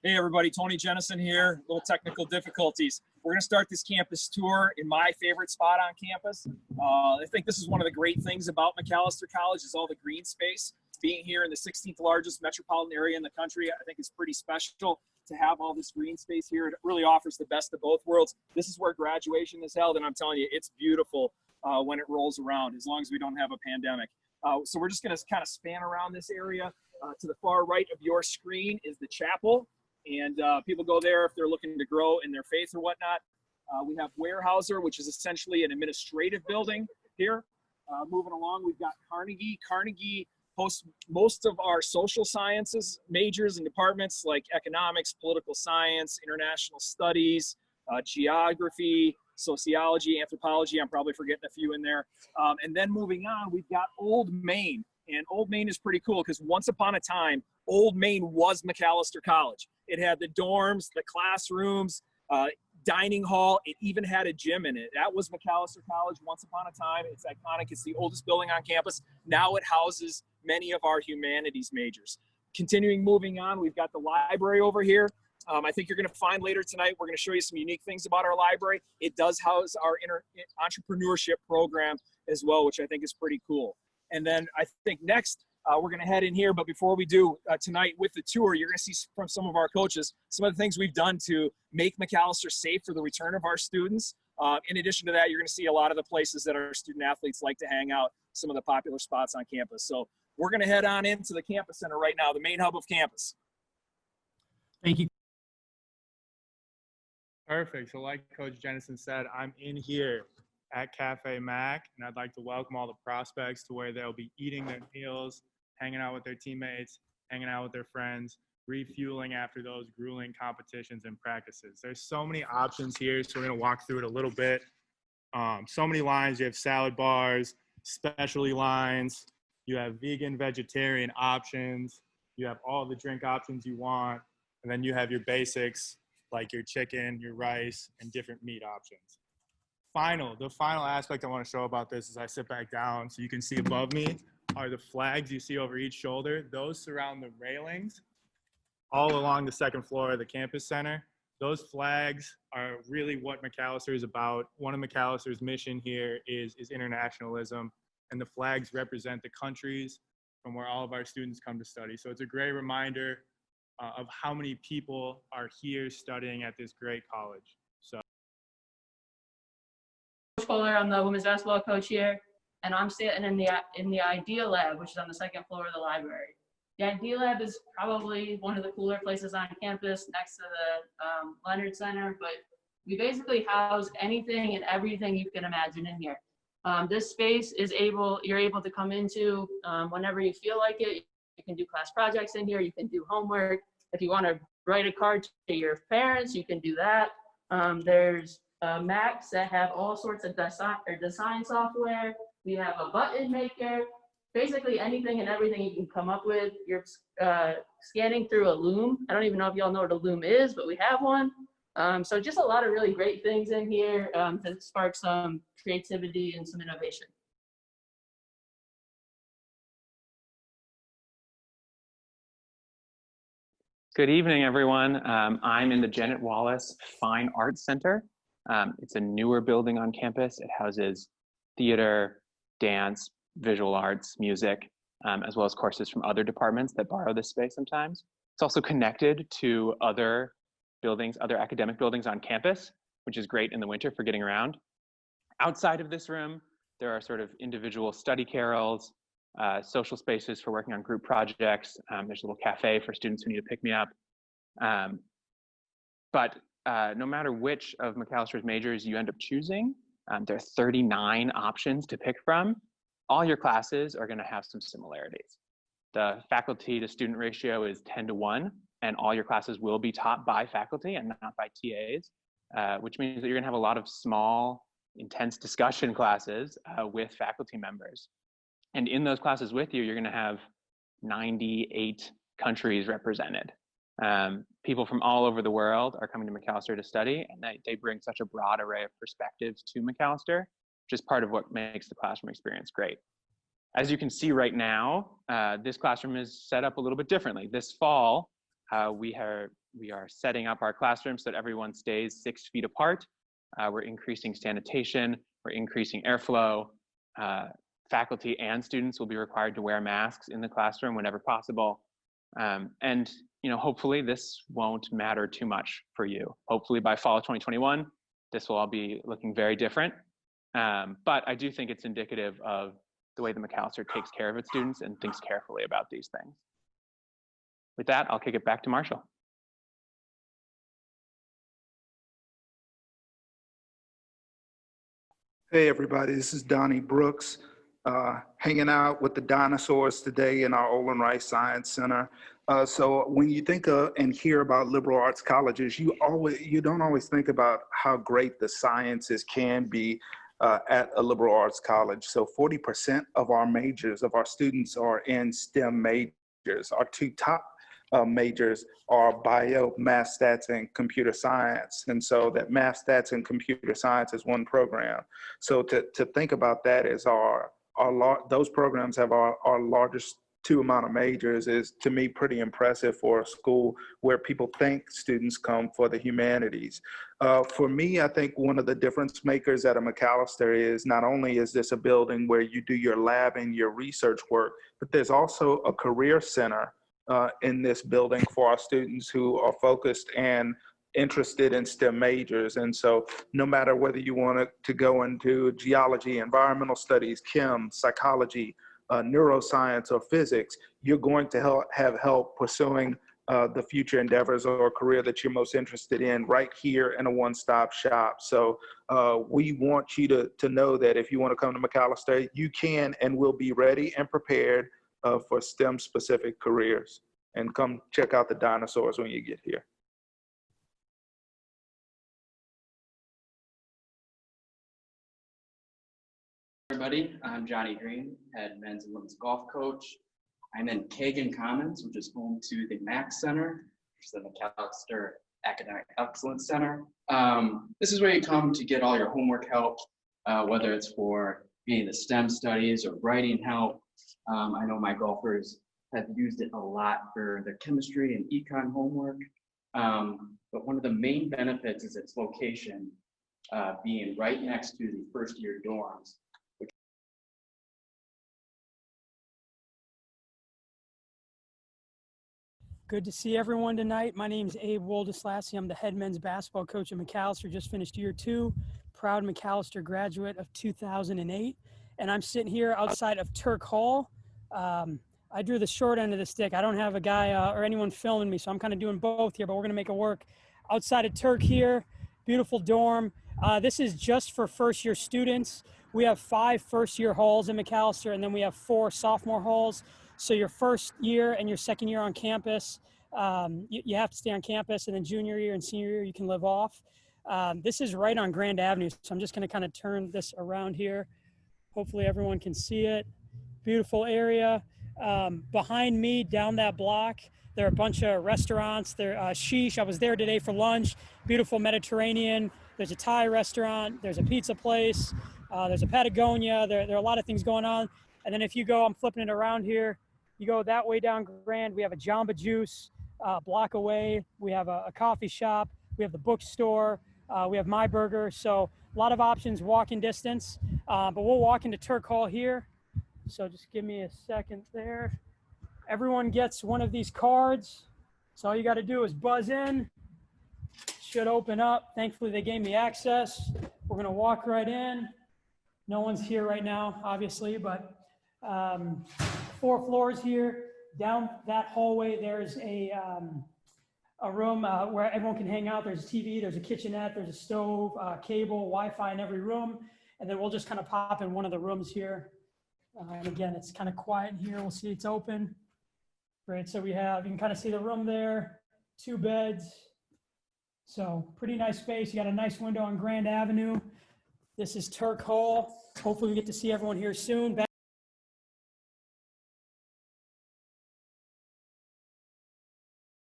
Hey everybody, Tony Jennison here. Little technical difficulties. We're going to start this campus tour in my favorite spot on campus. I think this is one of the great things about Macalester College is all the green space. Being here in the 16th largest metropolitan area in the country, I think it's pretty special to have all this green space here. It really offers the best of both worlds. This is where graduation is held, and I'm telling you, it's beautiful when it rolls around, as long as we don't have a pandemic. So we're just going to kind of span around this area. To the far right of your screen is the chapel. And people go there if they're looking to grow in their faith or whatnot. We have Weyerhaeuser, which is essentially an administrative building here. Moving along, we've got Carnegie. Carnegie hosts most of our social sciences majors and departments like economics, political science, international studies, geography, sociology, anthropology. I'm probably forgetting a few in there. And then moving on, we've got Old Main. And Old Main is pretty cool because once upon a time, Old Main was Macalester College. It had the dorms, the classrooms, dining hall. It even had a gym in it. That was Macalester College once upon a time. It's iconic. It's the oldest building on campus. Now it houses many of our humanities majors. Continuing moving on, we've got the library over here. I think you're going to find later tonight, we're going to show you some unique things about our library. It does house our entrepreneurship program as well, which I think is pretty cool. And then I think next, we're going to head in here. But before we do, tonight with the tour, you're going to see from some of our coaches some of the things we've done to make Macalester safe for the return of our students. In addition to that, you're going to see a lot of the places that our student athletes like to hang out, some of the popular spots on campus. So we're going to head on into the campus center right now, the main hub of campus. Thank you. Perfect. So like Coach Jennison said, I'm in here at Cafe Mac, and I'd like to welcome all the prospects to where they'll be eating their meals, hanging out with their teammates, hanging out with their friends, refueling after those grueling competitions and practices. There's so many options here, so we're going to walk through it a little bit. So many lines. You have salad bars, specialty lines. You have vegan, vegetarian options. You have all the drink options you want. And then you have your basics like your chicken, your rice, and different meat options. The final aspect I want to show about this as I sit back down so you can see above me are the flags you see over each shoulder. Those surround the railings all along the second floor of the campus center. Those flags are really what Macalester is about. One of Macalester's mission here is internationalism, and the flags represent the countries from where all of our students come to study. So it's a great reminder of how many people are here studying at this great college. So. Fuller, I'm the women's basketball coach here, and I'm sitting in the Idea Lab, which is on the second floor of the library. The Idea Lab is probably one of the cooler places on campus next to the Leonard Center, but we basically house anything and everything you can imagine in here. This space is you're able to come into whenever you feel like it. You can do class projects in here, you can do homework. If you want to write a card to your parents, you can do that. There's Macs that have all sorts of design software. We have a button maker, basically anything and everything you can come up with. You're scanning through a loom. I don't even know if y'all know what a loom is, but we have one. So just a lot of really great things in here to spark some creativity and some innovation. Good evening, everyone. I'm in the Janet Wallace Fine Arts Center. It's a newer building on campus. It houses theater, dance, visual arts, music, as well as courses from other departments that borrow this space sometimes. It's also connected to other buildings, other academic buildings on campus, which is great in the winter for getting around. Outside of this room, there are sort of individual study carrels, social spaces for working on group projects. There's a little cafe for students who need to pick me up. But no matter which of Macalester's majors you end up choosing, there are 39 options to pick from. All your classes are going to have some similarities. The faculty to student ratio is 10-to-1, and all your classes will be taught by faculty and not by TAs, which means that you're going to have a lot of small, intense discussion classes with faculty members. And in those classes with you, you're going to have 98 countries represented. People from all over the world are coming to Macalester to study, and they bring such a broad array of perspectives to Macalester, which is part of what makes the classroom experience great. As you can see right now, this classroom is set up a little bit differently. This fall, We are setting up our classrooms so that everyone stays 6 feet apart. We're increasing sanitation. We're increasing airflow. Faculty and students will be required to wear masks in the classroom whenever possible. And hopefully this won't matter too much for you. Hopefully by fall of 2021, this will all be looking very different. But I do think it's indicative of the way the Macalester takes care of its students and thinks carefully about these things. With that, I'll kick it back to Marshall. Hey everybody, this is Donnie Brooks, hanging out with the Dinosaurs today in our Olin Rice Science Center. So when you think of and hear about liberal arts colleges, you don't always think about how great the sciences can be at a liberal arts college. So 40% of our majors, of our students, are in STEM majors. Our two top majors are bio, math, stats, and computer science. And so that math, stats, and computer science is one program. So to think about that as those programs have our largest two amount of majors is, to me, pretty impressive for a school where people think students come for the humanities. For me, I think one of the difference makers at a Macalester is not only is this a building where you do your lab and your research work, but there's also a career center in this building for our students who are focused and interested in STEM majors. And so no matter whether you want to go into geology, environmental studies, chem, psychology, neuroscience, or physics, you're going to have help pursuing the future endeavors or career that you're most interested in right here in a one-stop shop. So we want you to know that if you want to come to Macalester, you can and will be ready and prepared for STEM-specific careers. And come check out the Dinosaurs when you get here. Everybody, I'm Johnny Green, head men's and women's golf coach. I'm in Kagan Commons, which is home to the MAC Center, which is the Macalester Academic Excellence Center. This is where you come to get all your homework help, whether it's for being the STEM studies or writing help. I know my golfers have used it a lot for their chemistry and econ homework. But one of the main benefits is its location, being right next to the first year dorms. Good to see everyone tonight. My name is Abe Woldeslassie. I'm the head men's basketball coach at Macalester. Just finished year 2, proud Macalester graduate of 2008. And I'm sitting here outside of Turk Hall. I drew the short end of the stick. I don't have a guy or anyone filming me, so I'm kind of doing both here, but we're going to make it work. Outside of Turk here, beautiful dorm. This is just for first-year students. We have 5 first-year halls in Macalester, and then we have 4 sophomore halls. So your first year and your second year on campus, you have to stay on campus, and then junior year and senior year you can live off. This is right on Grand Avenue, so I'm just going to kind of turn this around here. Hopefully everyone can see it. Beautiful area. Behind me, down that block, there are a bunch of restaurants. There, Sheesh, I was there today for lunch. Beautiful Mediterranean. There's a Thai restaurant. There's a pizza place. There's a Patagonia. There are a lot of things going on. And then if you go, I'm flipping it around here. You go that way down Grand, we have a Jamba Juice a block away. We have a coffee shop. We have the bookstore. We have My Burger. So a lot of options walking distance. But we'll walk into Turk Hall here. So just give me a second there. Everyone gets one of these cards. So all you got to do is buzz in. Should open up. Thankfully, they gave me access. We're going to walk right in. No one's here right now, obviously, but 4 floors here. Down that hallway, there's a room where everyone can hang out. There's a TV, there's a kitchenette, there's a stove, cable, Wi-Fi in every room. And then we'll just kind of pop in one of the rooms here. And again, it's kind of quiet in here. We'll see it's open. Great, so you can kind of see the room there, 2 beds. So pretty nice space. You got a nice window on Grand Avenue. This is Turk Hall. Hopefully we get to see everyone here soon.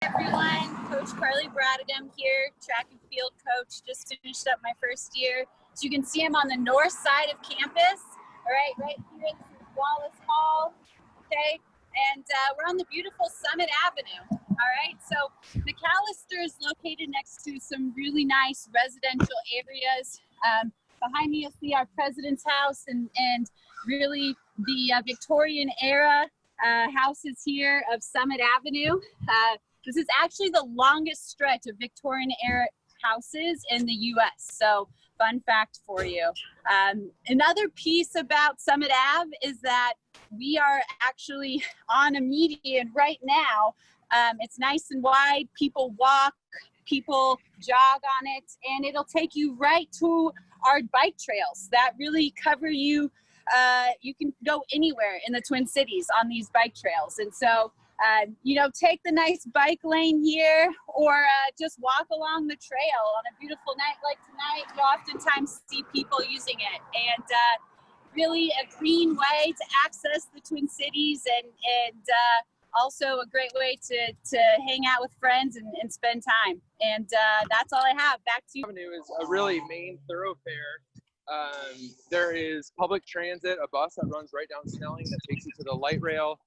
Everyone, Coach Carly Bradagam here, track and field coach, just finished up my first year. So you can see I'm on the north side of campus, all right, right here, this is Wallace Hall, okay? And we're on the beautiful Summit Avenue. All right, so Macalester is located next to some really nice residential areas. Behind me, you'll see our president's house and really the Victorian era houses here of Summit Avenue. This is actually the longest stretch of Victorian era houses in the US. So fun fact for you. Another piece about Summit Ave is that we are actually on a median right now. It's nice and wide, people walk, people jog on it, and it'll take you right to our bike trails that really cover you. You can go anywhere in the Twin Cities on these bike trails. And so, take the nice bike lane here or just walk along the trail on a beautiful night like tonight. You oftentimes see people using it. And really a green way to access the Twin Cities and also a great way to hang out with friends and spend time. And that's all I have. Back to you. Avenue is a really main thoroughfare. There is public transit, a bus that runs right down Snelling that takes you to the light rail.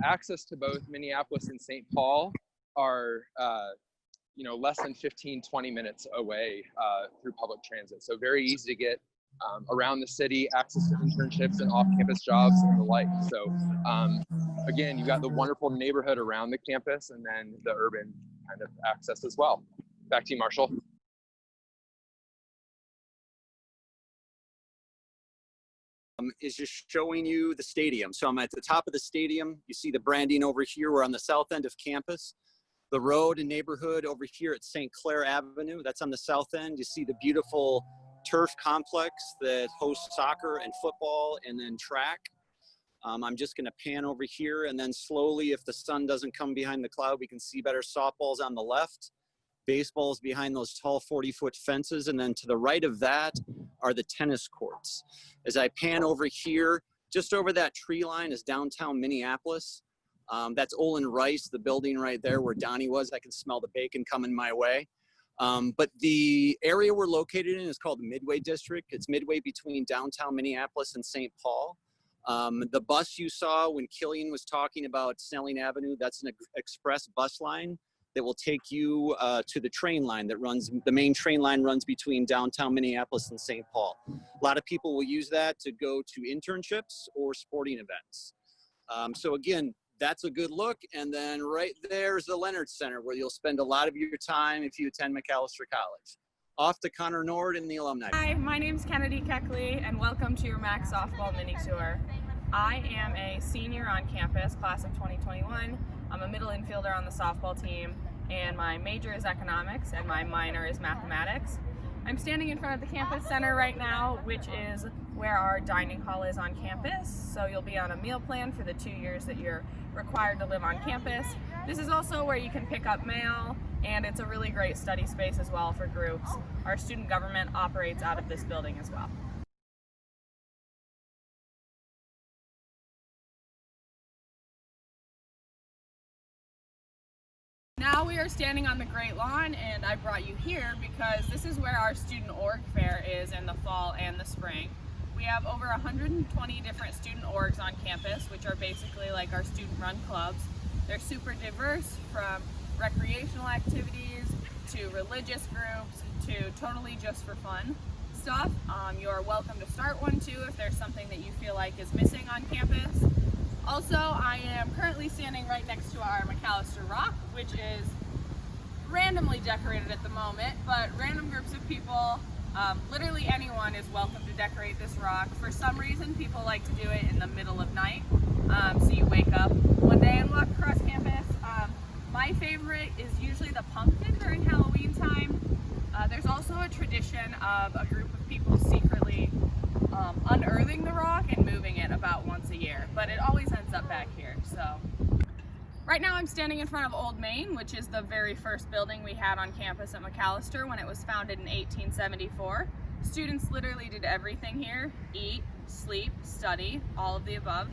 Access to both Minneapolis and St. Paul are, less than 15, 20 minutes away through public transit. So very easy to get around the city, access to internships and off-campus jobs and the like. So again, you've got the wonderful neighborhood around the campus and then the urban kind of access as well. Back to you, Marshall. Is just showing you the stadium. So I'm at the top of the stadium. You see the branding over here. We're on the south end of campus. The road and neighborhood over here at St. Clair Avenue, that's on the south end. You see the beautiful turf complex that hosts soccer and football and then track. I'm just going to pan over here and then slowly, if the sun doesn't come behind the cloud, we can see better. Softball's on the left. Baseball's behind those tall 40-foot fences. And then to the right of that are the tennis courts. As I pan over here, just over that tree line is downtown Minneapolis. That's Olin Rice, the building right there where Donnie was. I can smell the bacon coming my way. But the area we're located in is called the Midway District. It's midway between downtown Minneapolis and St. Paul. The bus you saw when Killian was talking about Snelling Avenue, that's an express bus line that will take you to the train line that runs, the main train line runs between downtown Minneapolis and St. Paul. A lot of people will use that to go to internships or sporting events. So again, that's a good look. And then right there's the Leonard Center where you'll spend a lot of your time if you attend Macalester College. Off to Connor Nord and the alumni. Hi, my name's Kennedy Keckley and welcome to your MAC Softball Mini Tour. I am a senior on campus, class of 2021. I'm a middle infielder on the softball team and my major is economics and my minor is mathematics. I'm standing in front of the campus center right now, which is where our dining hall is on campus. So you'll be on a meal plan for the 2 years that you're required to live on campus. This is also where you can pick up mail, and it's a really great study space as well for groups. Our student government operates out of this building as well. Now we are standing on the Great Lawn, and I brought you here because this is where our student org fair is in the fall and the spring. We have over 120 different student orgs on campus, which are basically like our student-run clubs. They're super diverse, from recreational activities to religious groups to totally just for fun stuff. You're welcome to start one too if there's something that you feel like is missing on campus. Also, I am currently standing right next to our Macalester Rock, which is randomly decorated at the moment, but random groups of people, literally anyone is welcome to decorate this rock. For some reason, people like to do it in the middle of night, so you wake up one day and walk across campus. My favorite is usually the pumpkin during Halloween time. There's also a tradition of a group of people secretly unearthing the rock and moving it about once a year, but it always ends up back here. So right now I'm standing in front of Old Main, which is the very first building we had on campus at Macalester when it was founded in 1874. Students literally did everything here: eat, sleep, study, all of the above.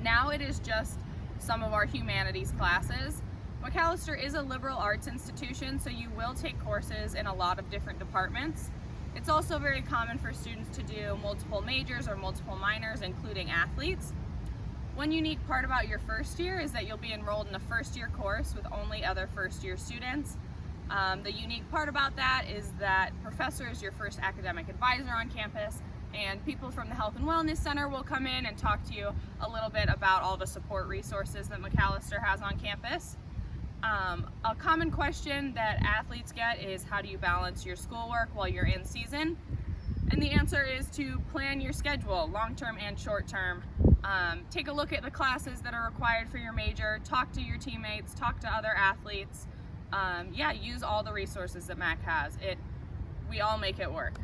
Now it is just some of our humanities classes. Macalester is a liberal arts institution, so you will take courses in a lot of different departments. It's also very common for students to do multiple majors or multiple minors, including athletes. One unique part about your first year is that you'll be enrolled in a first-year course with only other first-year students. The unique part about that is that Professor is your first academic advisor on campus, and people from the Health and Wellness Center will come in and talk to you a little bit about all the support resources that Macalester has on campus. A common question that athletes get is, how do you balance your schoolwork while you're in season? And the answer is to plan your schedule, long-term and short-term. Take a look at the classes that are required for your major, talk to your teammates, talk to other athletes. Yeah, use all the resources that MAC has. We all make it work.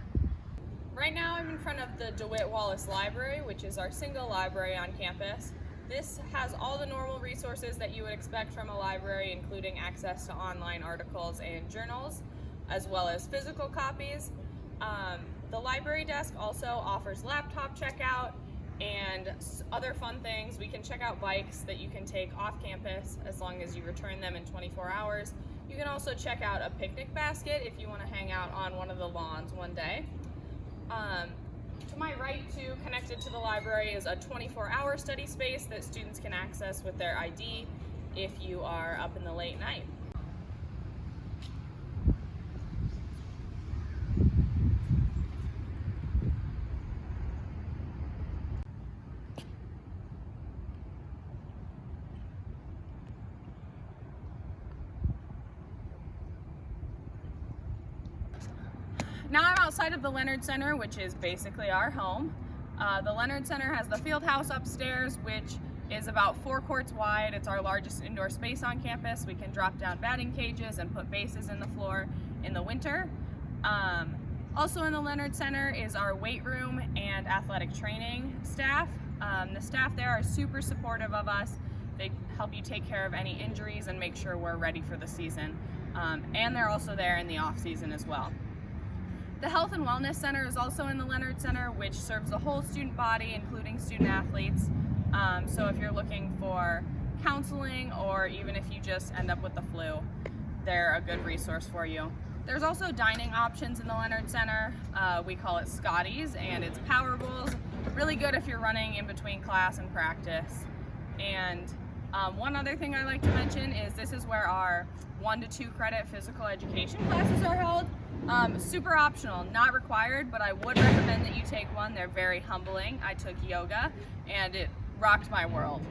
Right now I'm in front of the DeWitt Wallace Library, which is our single library on campus. This has all the normal resources that you would expect from a library, including access to online articles and journals, as well as physical copies. The library desk also offers laptop checkout and other fun things. We can check out bikes that you can take off campus as long as you return them in 24 hours. You can also check out a picnic basket if you want to hang out on one of the lawns one day. To my right, too, connected to the library, is a 24-hour study space that students can access with their ID if you are up in the late night. Now I'm outside of the Leonard Center, which is basically our home. The Leonard Center has the field house upstairs, which is about 4 courts wide. It's our largest indoor space on campus. We can drop down batting cages and put bases in the floor in the winter. Also in the Leonard Center is our weight room and athletic training staff. The staff there are super supportive of us. They help you take care of any injuries and make sure we're ready for the season. And they're also there in the off season as well. The Health and Wellness Center is also in the Leonard Center, which serves the whole student body, including student athletes. So if you're looking for counseling, or even if you just end up with the flu, they're a good resource for you. There's also dining options in the Leonard Center. We call it Scotty's, and it's power bowls. Really good if you're running in between class and practice. And one other thing I like to mention is this is where our 1 to 2 credit physical education classes are held. Super optional, not required, but I would recommend that you take one. They're very humbling. I took yoga and it rocked my world.